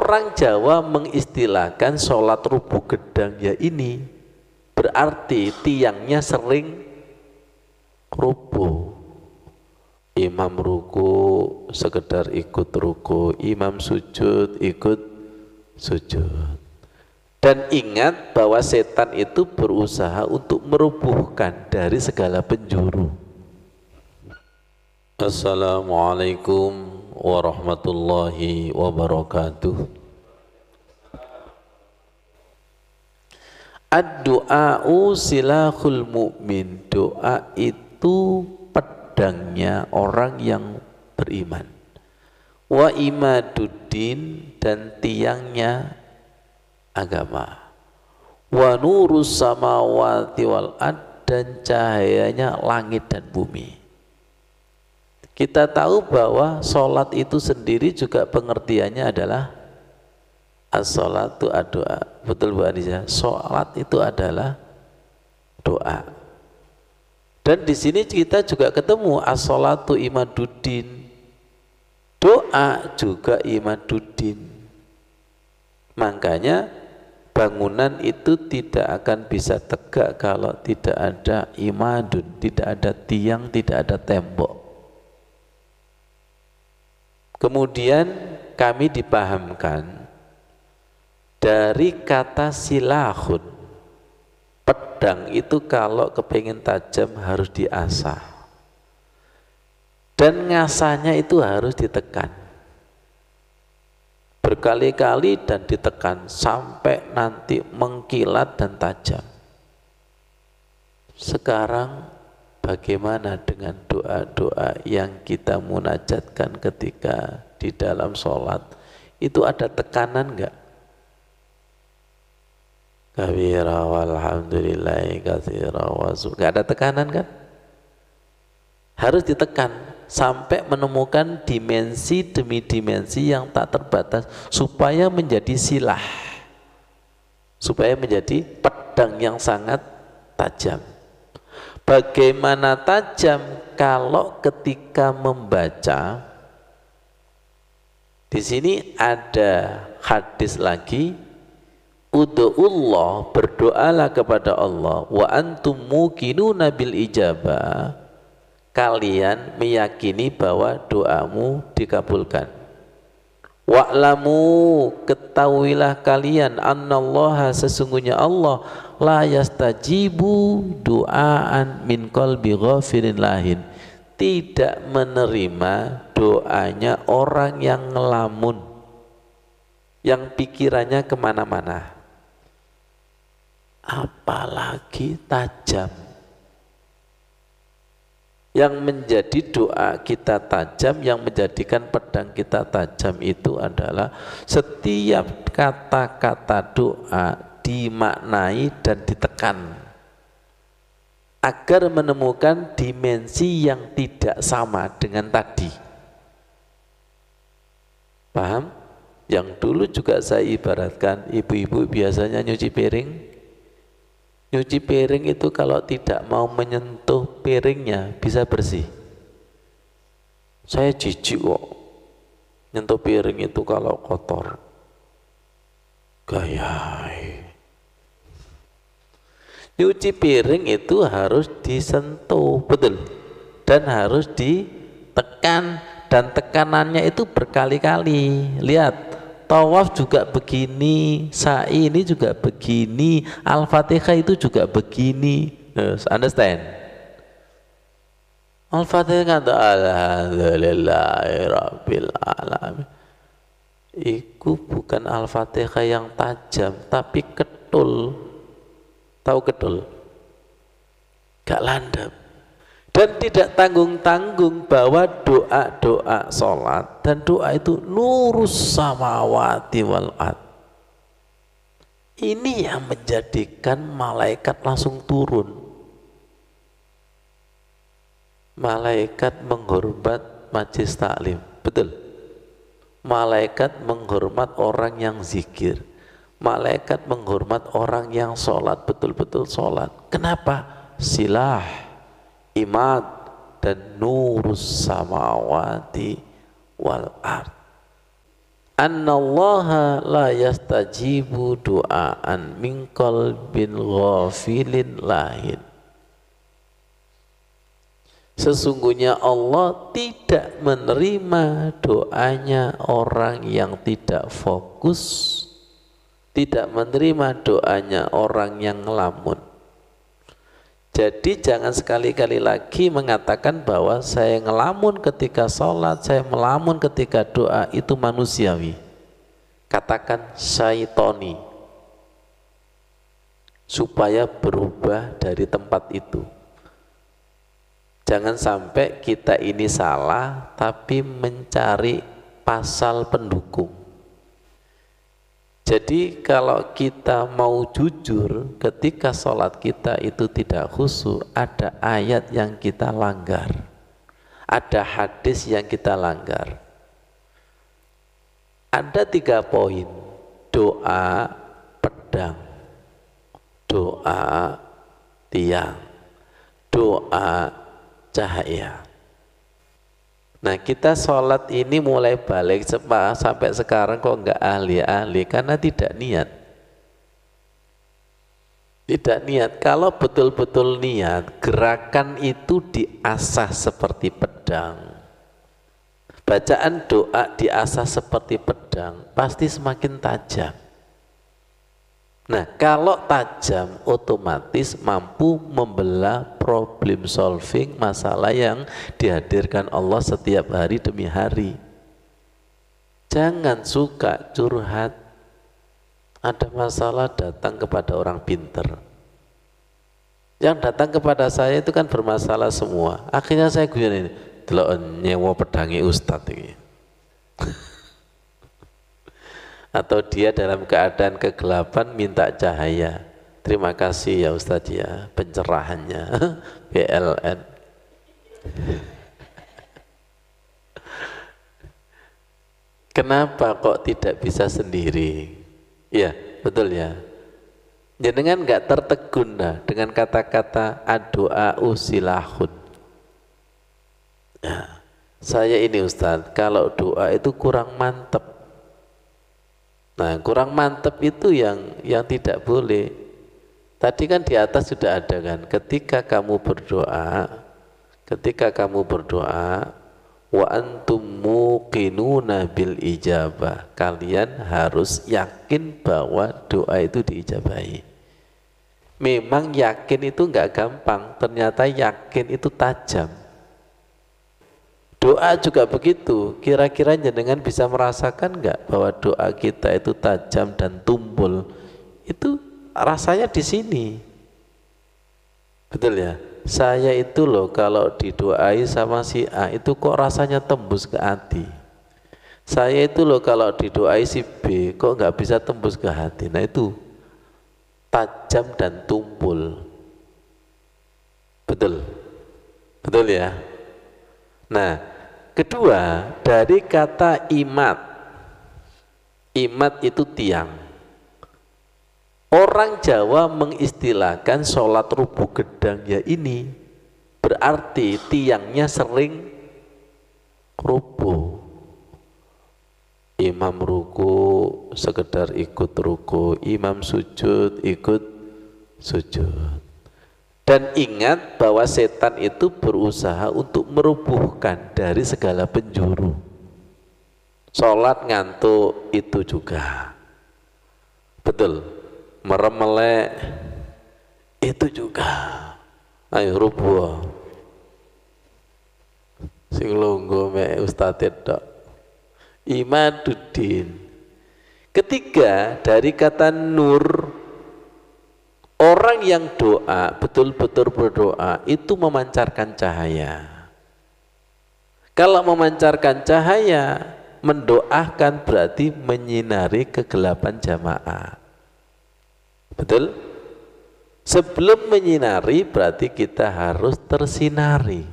Orang Jawa mengistilahkan sholat rubuh gedang ya ini berarti tiangnya sering rubuh. Imam ruku sekedar ikut ruku, imam sujud ikut sujud. Dan ingat bahwa setan itu berusaha untuk merubuhkan dari segala penjuru. Assalamualaikum warahmatullahi wabarakatuh. Ad-du'a'u silahul mu'min. Doa itu pedangnya orang yang beriman. Wa imaduddin, dan tiangnya agama. Wa nurus samawati wal ard, dan cahayanya langit dan bumi. Kita tahu bahwa sholat itu sendiri juga pengertiannya adalah as-sholatu ad-doa. Betul Bu Anissa? Sholat itu adalah doa. Dan di sini kita juga ketemu as-sholatu imaduddin. Doa juga imaduddin. Makanya bangunan itu tidak akan bisa tegak kalau tidak ada imadun, tidak ada tiang, tidak ada tembok. Kemudian kami dipahamkan dari kata silahun, pedang itu kalau kepingin tajam harus diasah, dan ngasahnya itu harus ditekan berkali-kali dan ditekan sampai nanti mengkilat dan tajam. Sekarang bagaimana dengan doa-doa yang kita munajatkan ketika di dalam sholat? Itu ada tekanan enggak? Kabira walhamdulillahi katsira wa enggak ada tekanan kan? Harus ditekan sampai menemukan dimensi demi dimensi yang tak terbatas supaya menjadi silah, supaya menjadi pedang yang sangat tajam. Bagaimana tajam kalau ketika membaca? Di sini ada hadis lagi, ud'ullah, berdoalah kepada Allah, wa antum muqinuna bil ijabah, kalian meyakini bahwa doamu dikabulkan. Wa'lamu, ketahuilah kalian, annallaha, sesungguhnya Allah, la yastajibu du'aan min qalbi ghafirin lahin, tidak menerima doanya orang yang ngelamun, yang pikirannya kemana-mana, apalagi tajam. Yang menjadi doa kita tajam, yang menjadikan pedang kita tajam itu adalah setiap kata-kata doa dimaknai dan ditekan agar menemukan dimensi yang tidak sama dengan tadi. Paham? Yang dulu juga saya ibaratkan, ibu-ibu biasanya nyuci piring. Nyuci piring itu kalau tidak mau menyentuh piringnya bisa bersih. Saya jijik kok nyentuh piring itu kalau kotor. Gayai. Nyuci piring itu harus disentuh, betul, dan harus ditekan, dan tekanannya itu berkali-kali. Lihat, tawaf juga begini, sa'i ini juga begini, Al-Fatihah itu juga begini. Understand? Al-Fatihah kata alhamdulillahirabbil alamin. Itu bukan Al-Fatihah yang tajam, tapi ketul. Tahu ketul? Gak landap. Dan tidak tanggung-tanggung bahwa doa-doa sholat dan doa itu nurus samawati wal ard. Ini yang menjadikan malaikat langsung turun. Malaikat menghormat majlis taklim, betul. Malaikat menghormat orang yang zikir. Malaikat menghormat orang yang sholat, betul-betul sholat. Kenapa? Silah, imad, dan nurus samawati wal ard. annallaha la yastajibu du'aan min qalbin ghafilin lahin. Sesungguhnya Allah tidak menerima doanya orang yang tidak fokus, tidak menerima doanya orang yang ngelamun. Jadi jangan sekali-kali lagi mengatakan bahwa saya ngelamun ketika sholat, saya melamun ketika doa, itu manusiawi. Katakan syaitoni, supaya berubah dari tempat itu. Jangan sampai kita ini salah tapi mencari pasal pendukung. Jadi kalau kita mau jujur ketika sholat kita itu tidak khusyuk, ada ayat yang kita langgar, ada hadis yang kita langgar. Ada 3 poin: doa pedang, doa tiang, doa cahaya. Nah, kita sholat ini mulai balik sampai sekarang kok enggak ahli-ahli karena tidak niat. Tidak niat. Kalau betul-betul niat, gerakan itu diasah seperti pedang. Bacaan doa diasah seperti pedang, pasti semakin tajam. Nah, kalau tajam otomatis mampu membelah problem solving masalah yang dihadirkan Allah setiap hari demi hari. Jangan suka curhat. Ada masalah datang kepada orang pinter. Yang datang kepada saya itu kan bermasalah semua. Akhirnya saya guyon ini, delok nyewa pedangi ustadz ini. Atau dia dalam keadaan kegelapan minta cahaya. Terima kasih ya Ustadz ya pencerahannya. PLN. Kenapa kok tidak bisa sendiri? Ya betul ya. Jenengan nggak tertegun dah dengan kata-kata adoa usilahun. Ya, saya ini Ustadz kalau doa itu kurang mantep. Nah, kurang mantep itu yang tidak boleh. Tadi kan di atas sudah ada kan, ketika kamu berdoa, wa antum muqinuna bil ijabah, kalian harus yakin bahwa doa itu diijabahi. Memang yakin itu enggak gampang, ternyata yakin itu tajam. Doa juga begitu. Kira-kira jenengan bisa merasakan enggak bahwa doa kita itu tajam dan tumpul? Itu rasanya di sini. Betul ya? Saya itu loh kalau didoai sama si A itu kok rasanya tembus ke hati. Saya itu loh kalau didoai si B kok enggak bisa tembus ke hati. Nah itu tajam dan tumpul. Betul. Betul ya? Nah, kedua dari kata imat. Imat itu tiang. Orang Jawa mengistilahkan sholat rubuh gedang ya ini. Berarti tiangnya sering rubuh. Imam ruku sekedar ikut ruku, imam sujud ikut sujud. Dan ingat bahwa setan itu berusaha untuk merubuhkan dari segala penjuru. Sholat ngantuk itu juga. Betul. Merem melek itu juga. Ayo rubuh. Sing longgo mek ustadz tok. Imaduddin. Ketiga dari kata nur. Orang yang doa, betul-betul berdoa, itu memancarkan cahaya. Kalau memancarkan cahaya, mendoakan berarti menyinari kegelapan jamaah. Betul? Sebelum menyinari, berarti kita harus tersinari.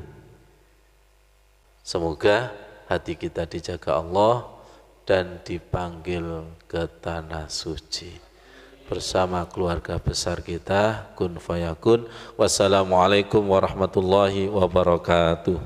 Semoga hati kita dijaga Allah dan dipanggil ke tanah suci bersama keluarga besar kita. Kun fayakun. Wassalamualaikum warahmatullahi wabarakatuh.